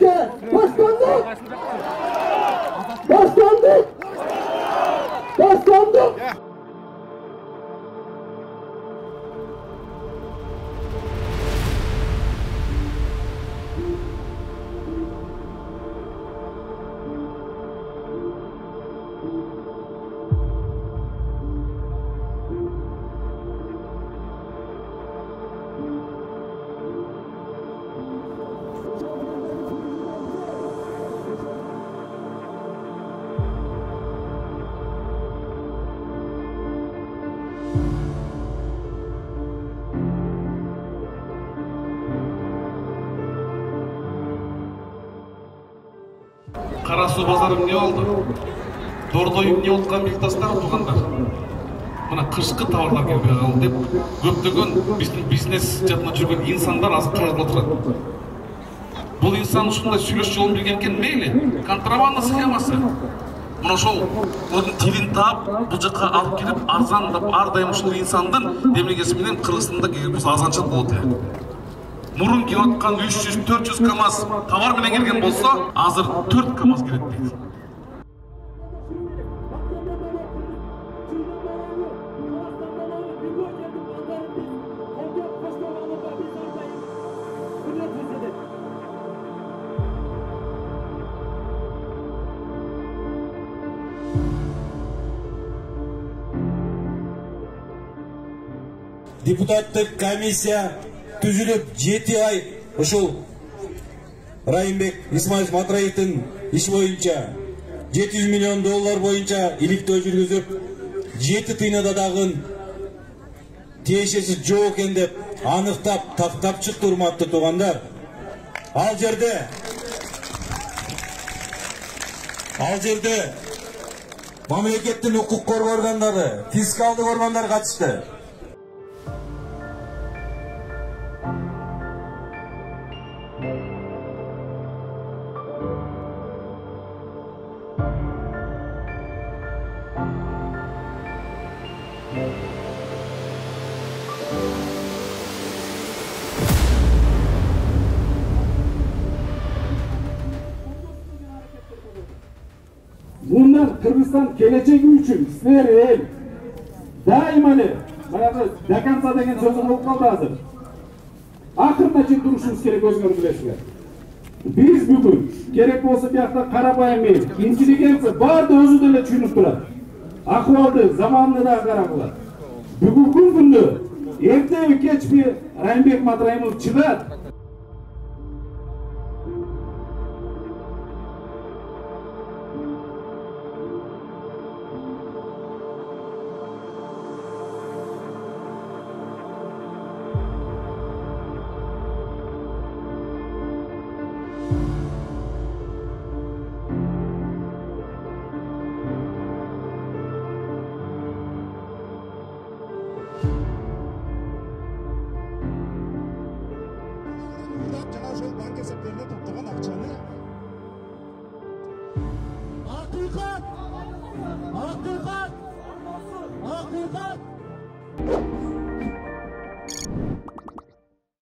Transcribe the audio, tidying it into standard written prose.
Türkiye başkanlık. Başkanlık. Başkanlık. Карасу базары эмне болду? Дордоюп эмне болуп калган мектастар туугандар. Мына кышкы товарлар келбей калды деп көптөгөн биздин бизнес жадына жүргөн инсандар азыр кайрылып отурат. Бул инсан ушундай сүйлөш жолун билген экен, мейли, контрабанда схемасы. Мына ошол ордун тилин таап, бул жакка алып келип, арзандап, ар дайым ушул инсандын демилгеси менен Кыргызстанда биз арзанчылык болот. Мурун келип аткан 300-400 КАМАЗ товар менен келген болсо, азыр 4 КАМАЗ келет дейт. Депутаттык комиссия түзүлүп 7 ай ушул Райымбек Исмаилович Матраевдин иши боюнча 700 миллион доллар боюнча иликтөө жүргүзүп, 7 тыйнада дагы тиешеси жок экен деп аныктап, тактап чыкты, урматтуу туугандар. Ал жерде мамлекеттин укук коргоо органдары, фискалдык органдар катышты. Bundan Kırgızstan geleceği üçün sizler el daima bayağı dekansa degen sözüm olup kaldı hazır. Akırına çek duruşumuz gerek, özünüz bilesizler. Biz bugün gerek olsa bir hafta Karabağ'ın meyil, inteligensi barda özü döyle çüynüp durar. Akvaldı, zamanlı da karabılar. Bugün günlü, evde geç bir Rayımбек Матраимов çıkar. Жана ошол банк эсептерине топтогон акчаны акыйкат